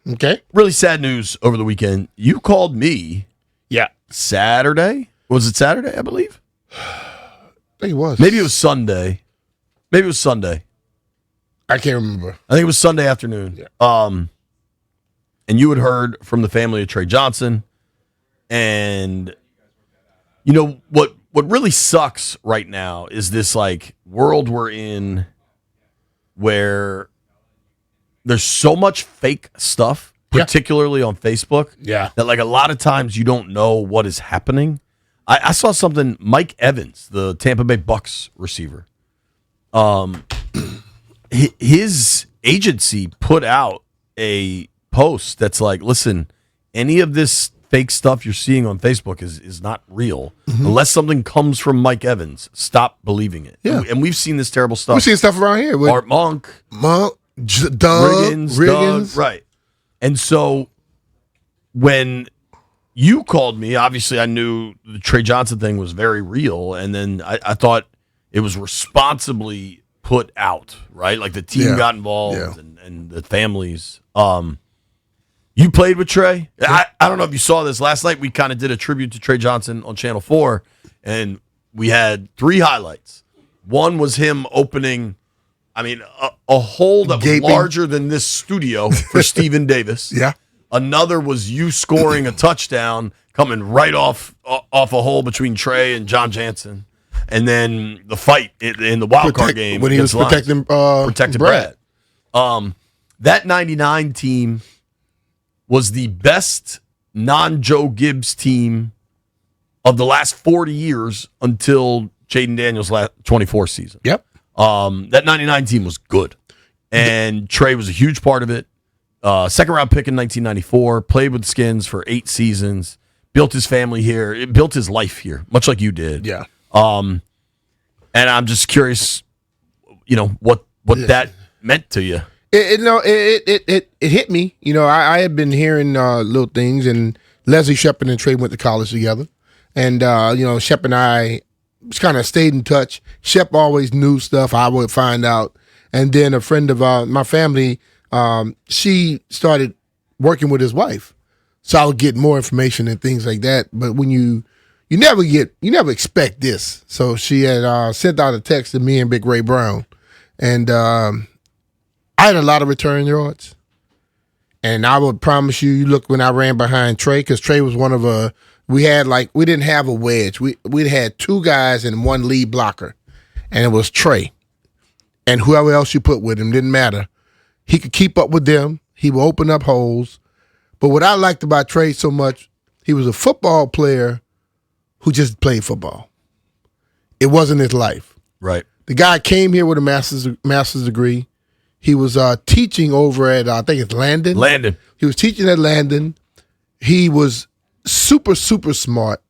Okay. Really sad news over the weekend. You called me. Yeah. Saturday? Was it Saturday, I believe? I think it was. Maybe it was Sunday. Maybe it was Sunday. I can't remember. I think it was Sunday afternoon. Yeah. And you had heard from the family of Tre Johnson. And, you know, what really sucks right now is this, like, world we're in where there's so much fake stuff, particularly on Facebook, that, like, a lot of times you don't know what is happening. I saw something, Mike Evans, the Tampa Bay Bucks receiver, his agency put out a post that's like, listen, any of this fake stuff you're seeing on Facebook is not real. Unless something comes from Mike Evans, stop believing it. Yeah. And we've seen this terrible stuff. We've seen stuff around here with Art Monk, Riggins. Doug, right. And so when you called me, obviously I knew the Tre Johnson thing was very real, and then I thought it was responsibly put out, right? Like the team got involved and the families. You played with Tre. I don't know if you saw this last night. We kind of did a tribute to Tre Johnson on Channel 4, and we had 3 highlights. One was him opening, a hole that was larger than this studio for Stephen Davis. Yeah. Another was you scoring a touchdown coming right off a hole between Tre and John Jansen. And then the fight in the wild card game when he was protecting Brad. That 99 team was the best non-Joe Gibbs team of the last 40 years until Jaden Daniels' 24 season. Yep. That 99 team was good. And Tre was a huge part of it. Second round pick in 1994, played with the Skins for 8 seasons, built his family here, built his life here, much like you did. Yeah. And I'm just curious, what that meant to you. It hit me. I had been hearing little things, and Leslie Shepard and Tre went to college together, and Shep and I kind of stayed in touch. Shep always knew stuff I would find out, and then a friend of my family, she started working with his wife, so I would get more information and things like that. But when you never expect this. So she had sent out a text to me and Big Ray Brown, and I had a lot of return yards. And I would promise you look when I ran behind Tre, because Tre was one of we didn't have a wedge. We had 2 guys and 1 lead blocker, and it was Tre. And whoever else you put with him, didn't matter. He could keep up with them. He would open up holes. But what I liked about Tre so much, he was a football player who just played football. It wasn't his life. Right. The guy came here with a master's degree. He was teaching over at, I think it's Landon. Landon. He was teaching at Landon. He was super, super smart,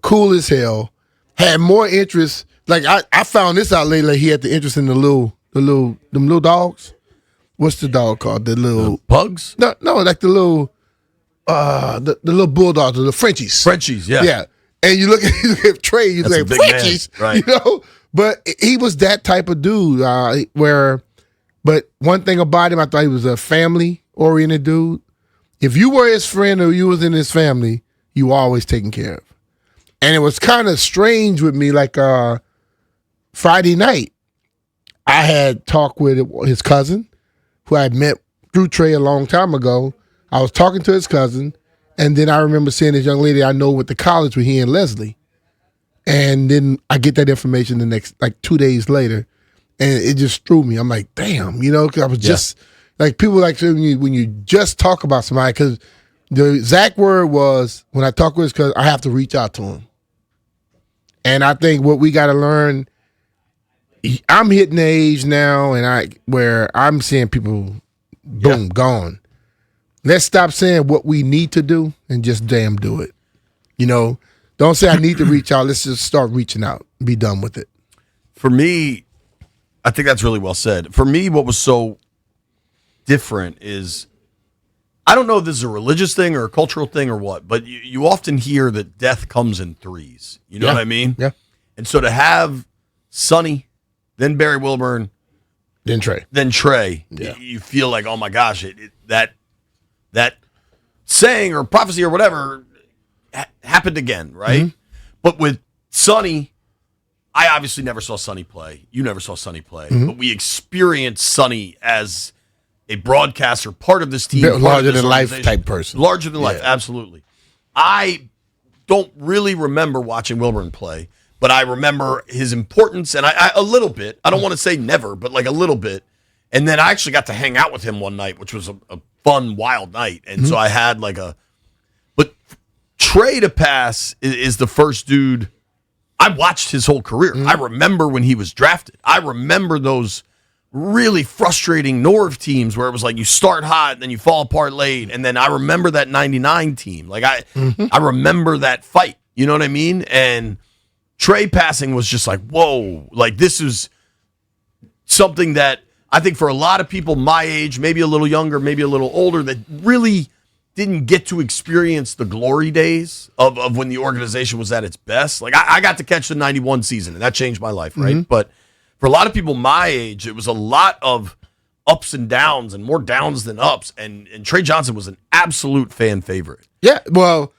cool as hell, had more interest. Like, I found this out later, like he had the interest in them little dogs. What's the dog called? The little pugs? No, like the little the little bulldogs, the Frenchies. Frenchies, yeah. Yeah. And you look at Tre, you say Frenchies, right? But he was that type of dude. But one thing about him, I thought he was a family-oriented dude. If you were his friend or you was in his family, you were always taken care of. And it was kind of strange with me, like Friday night, I had talked with his cousin, who I had met through Tre a long time ago. I was talking to his cousin, and then I remember seeing this young lady I know went to college with he and Leslie. And then I get that information the next, 2 days later, and it just threw me. I'm like, damn, because I was just, people like when you just talk about somebody, because the exact word was, when I talk with his cousin, I have to reach out to him. And I think what we got to learn, I'm hitting the age now, where I'm seeing people, boom, gone. Let's stop saying what we need to do and just damn do it. Don't say I need to reach out. Let's just start reaching out. Be done with it. For me, I think that's really well said. For me, what was so different is, I don't know if this is a religious thing or a cultural thing or what, but you often hear that death comes in 3s. You know what I mean? Yeah. And so to have Sonny, then Barry Wilburn, then Tre, you feel like, oh my gosh, that that saying or prophecy or whatever happened again, right? Mm-hmm. But with Sonny, I obviously never saw Sonny play. You never saw Sonny play. Mm-hmm. But we experienced Sonny as a broadcaster, part of this team. Larger than life type person. Larger than life, absolutely. I don't really remember watching Wilburn play, but I remember his importance, and I a little bit. I don't want to say never, but like a little bit. And then I actually got to hang out with him one night, which was a fun, wild night. And so I had like a... But Trey to pass is the first dude... I watched his whole career. I remember when he was drafted. I remember those really frustrating Norv teams where it was like you start hot and then you fall apart late. And then I remember that 99 team. Like I remember that fight. You know what I mean? And Trey passing was just like, whoa. Like this is something that I think for a lot of people my age, maybe a little younger, maybe a little older, that really didn't get to experience the glory days of when the organization was at its best. Like I got to catch the 91 season, and that changed my life, right? But for a lot of people my age, it was a lot of ups and downs and more downs than ups. And Trey Johnson was an absolute fan favorite. Yeah, well,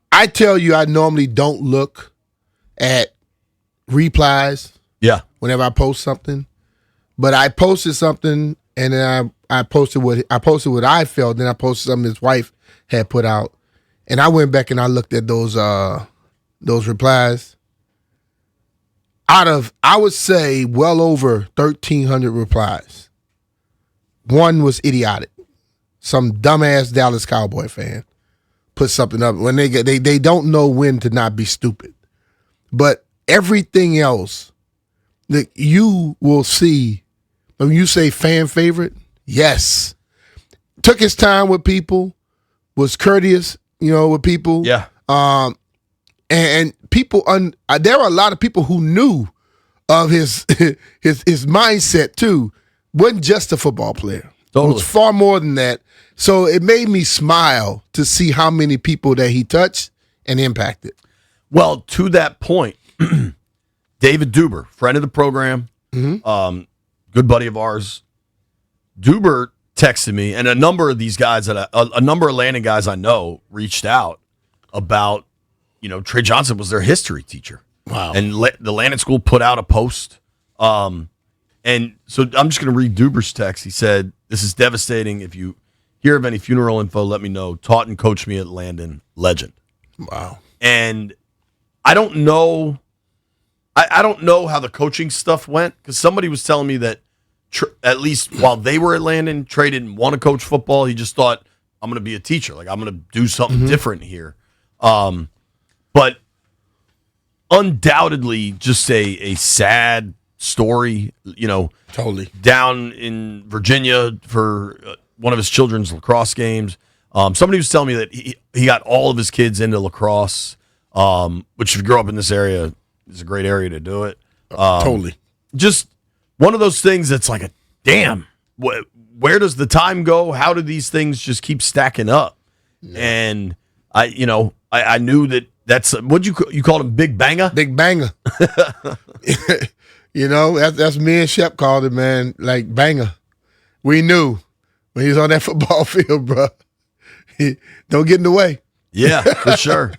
I tell you, I normally don't look at replies whenever I post something. But I posted something, and then I posted what I felt. Then I posted something his wife had put out, and I went back and I looked at those replies. Out of, I would say, well over 1,300 replies, one was idiotic. Some dumbass Dallas Cowboy fan put something up when they don't know when to not be stupid. But everything else that you will see. When you say fan favorite, yes. Took his time with people, was courteous, with people. Yeah. And people, there were a lot of people who knew of his mindset too. Wasn't just a football player. Totally. It was far more than that. So it made me smile to see how many people that he touched and impacted. Well, to that point, David Duber, friend of the program, good buddy of ours, Duber texted me, and a number of these guys a number of Landon guys I know reached out about, Tre Johnson was their history teacher. Wow. And the Landon School put out a post. And so I'm just going to read Duber's text. He said, "This is devastating. If you hear of any funeral info, let me know. Taught and coached me at Landon. Legend." Wow. And I don't know. I don't know how the coaching stuff went, because somebody was telling me that at least while they were at Landon, Trey didn't want to coach football. He just thought, I'm going to be a teacher. Like, I'm going to do something different here. But undoubtedly just a sad story, Totally. down in Virginia for one of his children's lacrosse games. Somebody was telling me that he got all of his kids into lacrosse, which if you grow up in this area, is a great area to do it. Totally. Just one of those things that's like, damn, where does the time go? How do these things just keep stacking up? Yeah. And I knew that's what you called him, Big Banger? Big Banger. That's me and Shep called him, man, like Banger. We knew when he was on that football field, bro. Don't get in the way. Yeah, for sure.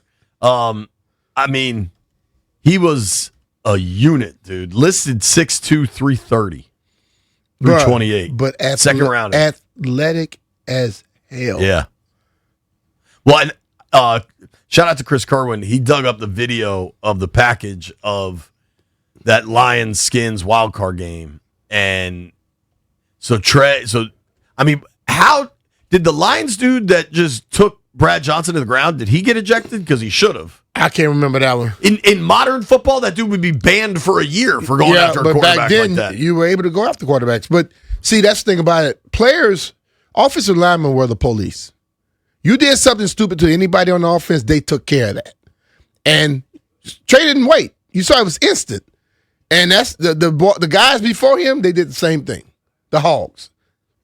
He was a unit, dude. Listed 6'2", 330, 328. But second round. Athletic as hell. Yeah. Well, and shout out to Chris Kerwin. He dug up the video of the package of that Lions Skins wildcard game. And so how did the Lions dude that just took Brad Johnson to the ground, did he get ejected? Because he should have. I can't remember that one. In modern football, that dude would be banned for a year for going after a quarterback back then, like that. You were able to go after quarterbacks. But see, that's the thing about it. Players, offensive linemen were the police. You did something stupid to anybody on the offense, they took care of that. And Trey didn't wait. You saw it was instant. And that's the guys before him, they did the same thing. The Hogs.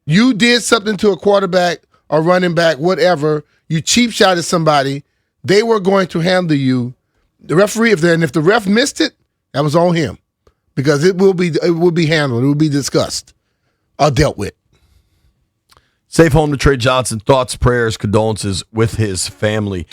You did something to a quarterback or running back, whatever, you cheap shot at somebody, they were going to handle you. The referee, if the ref missed it, that was on him, because it will be handled, it will be discussed or dealt with. Safe home to Trey Johnson. Thoughts, prayers, condolences with his family.